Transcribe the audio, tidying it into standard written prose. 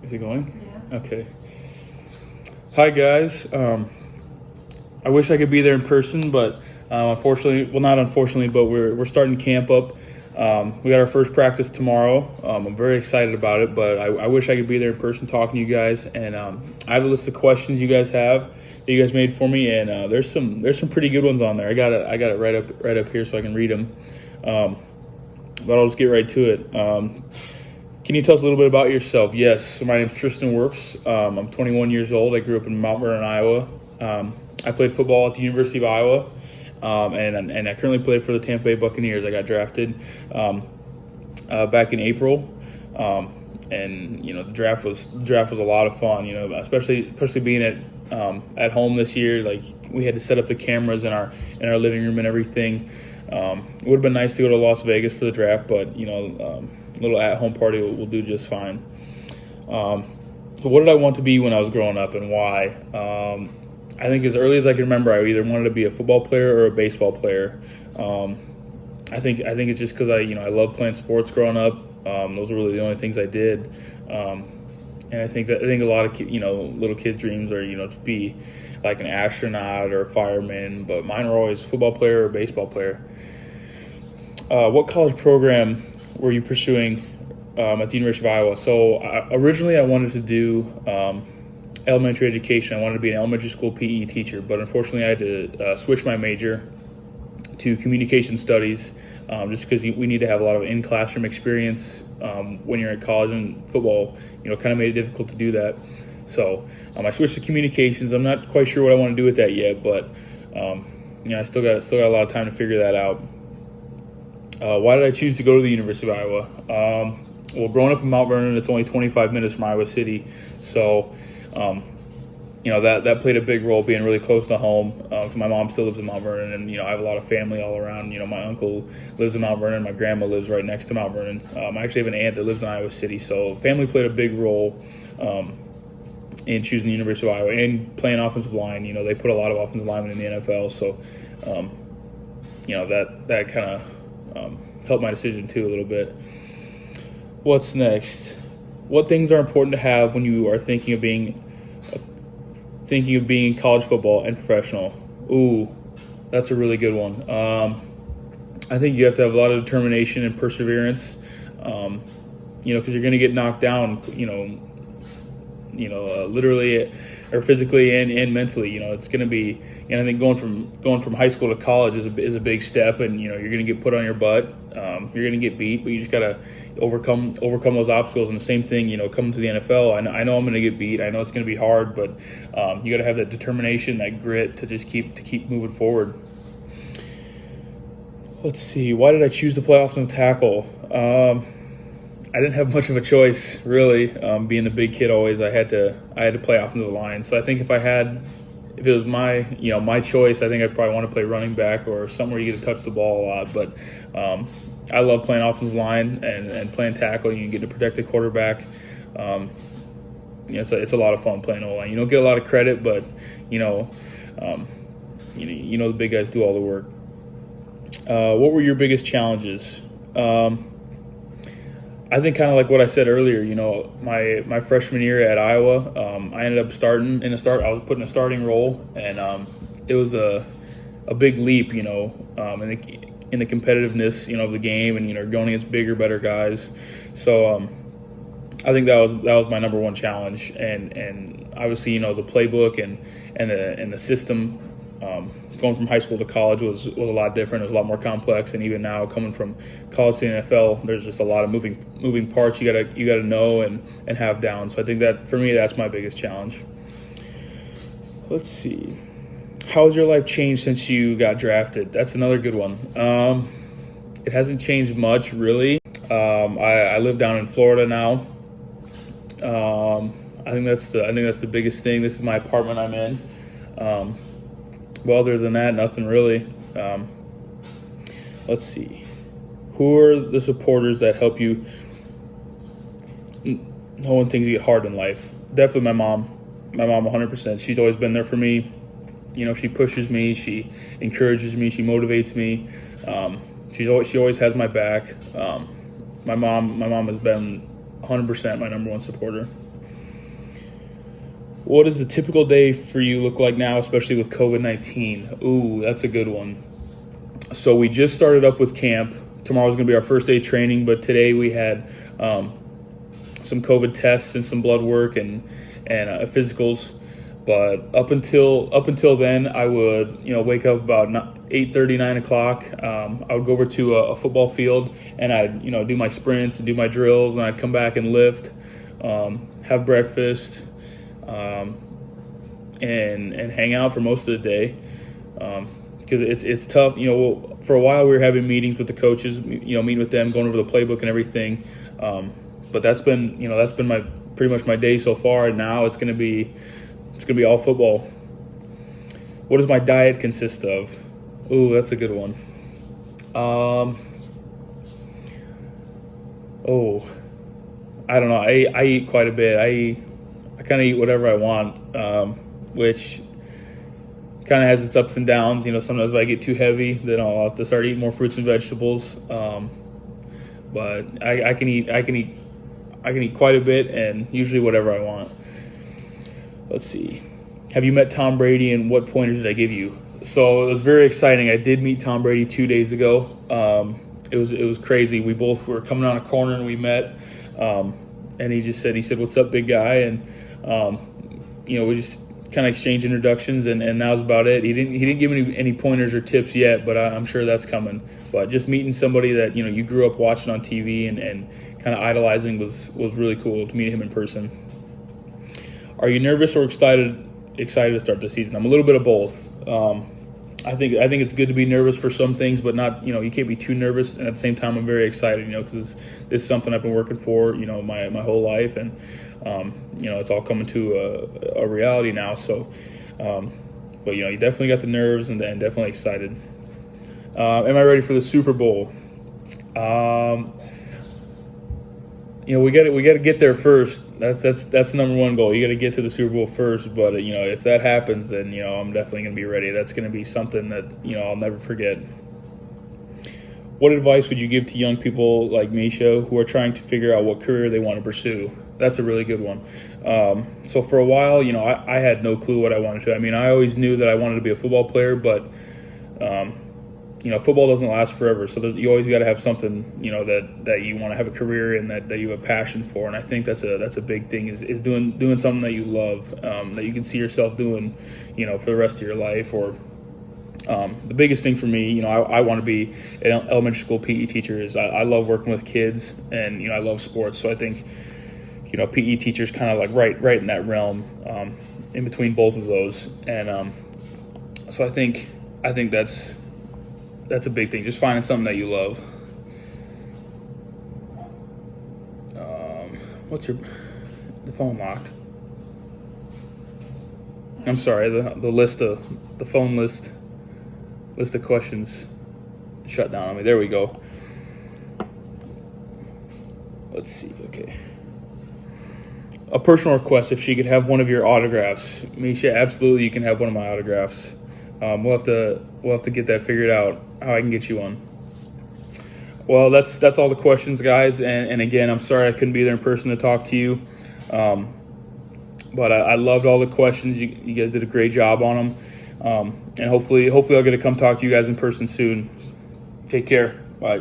Is it going? Yeah. Okay. Hi guys. I wish I could be there in person, but unfortunately, well, not unfortunately, but we're starting camp up. We got our first practice tomorrow. I'm very excited about it, but I wish I could be there in person talking to you guys. And I have a list of questions you guys have that you guys made for me, and there's some pretty good ones on there. I got it right up here so I can read them. But I'll just get right to it. Can you tell us a little bit about yourself? Yes, so my name's Tristan Wirfs. I'm 21 years old. I grew up in Mount Vernon, Iowa. I played football at the University of Iowa, and I currently play for the Tampa Bay Buccaneers. I got drafted back in April, and the draft was a lot of fun. Especially being at home this year. Like, we had to set up the cameras in our living room and everything. It would have been nice to go to Las Vegas for the draft, but a little at-home party will do just fine. So what did I want to be when I was growing up, and why? I think as early as I can remember, I either wanted to be a football player or a baseball player. I think it's just because I loved playing sports growing up. Those were really the only things I did. And I think a lot of little kids' dreams are to be like an astronaut or a fireman, but mine were always football player or baseball player. What college program were you pursuing at the University of Iowa? So originally I wanted to do elementary education. I wanted to be an elementary school PE teacher, but unfortunately I had to switch my major to communication studies, just because we need to have a lot of in-classroom experience when you're in college, and football kind of made it difficult to do that. So I switched to communications. I'm not quite sure what I want to do with that yet, but I still got a lot of time to figure that out. Why did I choose to go to the University of Iowa? Well, growing up in Mount Vernon, it's only 25 minutes from Iowa City, so that played a big role, being really close to home. My mom still lives in Mount Vernon, and I have a lot of family all around. My uncle lives in Mount Vernon. My grandma lives right next to Mount Vernon. I actually have an aunt that lives in Iowa City, so family played a big role in choosing the University of Iowa and playing offensive line. They put a lot of offensive linemen in the NFL, so that kind of helped my decision too a little bit. What's next? What things are important to have when you are thinking of being in college football and professional? Ooh, that's a really good one. I think you have to have a lot of determination and perseverance, because you're going to get knocked down, literally or physically and mentally. It's going to be, I think going from high school to college is a big step, and you're going to get put on your butt. You're going to get beat, but you just got to overcome those obstacles. And the same thing, coming to the NFL, I know I'm going to get beat. I know it's going to be hard, but you got to have that determination, that grit to just keep moving forward. Let's see. Why did I choose to play offensive tackle? I didn't have much of a choice, really. Being the big kid, always I had to play offensive line. So I think if it was my choice, I think I'd probably want to play running back or somewhere you get to touch the ball a lot. But I love playing offensive line and playing tackle. You get to protect the quarterback. It's a lot of fun playing O-line. You don't get a lot of credit, but the big guys do all the work. What were your biggest challenges? I think kind of like what I said earlier, my freshman year at Iowa, I ended up starting I was put in a starting role, and it was a big leap, in the competitiveness, of the game, and going against bigger, better guys. So I think that was my number one challenge, and obviously the playbook and the system. Going from high school to college was a lot different. It was a lot more complex, and even now coming from college to the NFL, there's just a lot of moving parts you gotta know and have down. So I think that for me, that's my biggest challenge. Let's see. How has your life changed since you got drafted? That's another good one. It hasn't changed much, really. I live down in Florida now. I think that's the biggest thing. This is my apartment I'm in. Well, other than that, nothing really. Let's see. Who are the supporters that help you know when things get hard in life? Definitely my mom. My mom 100%. She's always been there for me. She pushes me. She encourages me. She motivates me. She always has my back. My mom has been 100% my number one supporter. What does the typical day for you look like now, especially with COVID-19? Ooh, that's a good one. So we just started up with camp. Tomorrow's going to be our first day training, but today we had some COVID tests and some blood work and physicals. But up until then, I would wake up about 8:30, 9 o'clock. I would go over to a football field and I'd do my sprints and do my drills, and I'd come back and lift, have breakfast, and hang out for most of the day. Because it's tough. For a while we were having meetings with the coaches, meeting with them, going over the playbook and everything. But that's been my pretty much my day so far. And now it's gonna be all football. What does my diet consist of? Ooh, that's a good one. I don't know. I eat quite a bit. I kind of eat whatever I want, which kind of has its ups and downs. Sometimes if I get too heavy, then I'll have to start eating more fruits and vegetables. But I can eat quite a bit, and usually whatever I want. Let's see. Have you met Tom Brady, and what pointers did I give you? So it was very exciting. I did meet Tom Brady 2 days ago. It was crazy. We both were coming on a corner and we met. And he said, "What's up, big guy?" And we just kind of exchanged introductions, and that was about it. He didn't give me any pointers or tips yet, but I'm sure that's coming. But just meeting somebody that you grew up watching on TV and kind of idolizing was really cool to meet him in person. Are you nervous or excited to start the season? I'm a little bit of both. I think it's good to be nervous for some things, but not you can't be too nervous. And at the same time, I'm very excited, because this is something I've been working for my whole life, and it's all coming to a reality now. So, but you definitely got the nerves and definitely excited. Am I ready for the Super Bowl? We got to get there first. That's the number one goal. You got to get to the Super Bowl first. But if that happens, then I'm definitely going to be ready. That's going to be something that I'll never forget. What advice would you give to young people like Misha who are trying to figure out what career they want to pursue? That's a really good one. So for a while, I had no clue what I wanted to. I always knew that I wanted to be a football player, but football doesn't last forever. So you always got to have something, that you want to have a career in, that you have passion for. And I think that's a big thing is doing something that you love, that you can see yourself doing, for the rest of your life. Or the biggest thing for me, I want to be an elementary school PE teacher. I love working with kids, and I love sports. So I think PE teachers kind of like right in that realm, in between both of those. And so I think that's a big thing. Just finding something that you love. The phone locked? I'm sorry. The phone list of questions shut down on me. There we go. Let's see. Okay. A personal request: if she could have one of your autographs. Misha, absolutely, you can have one of my autographs. We'll have to get that figured out, how I can get you one. Well, that's all the questions, guys. And again, I'm sorry I couldn't be there in person to talk to you. But I loved all the questions. You guys did a great job on them. And hopefully I'll get to come talk to you guys in person soon. Take care. Bye.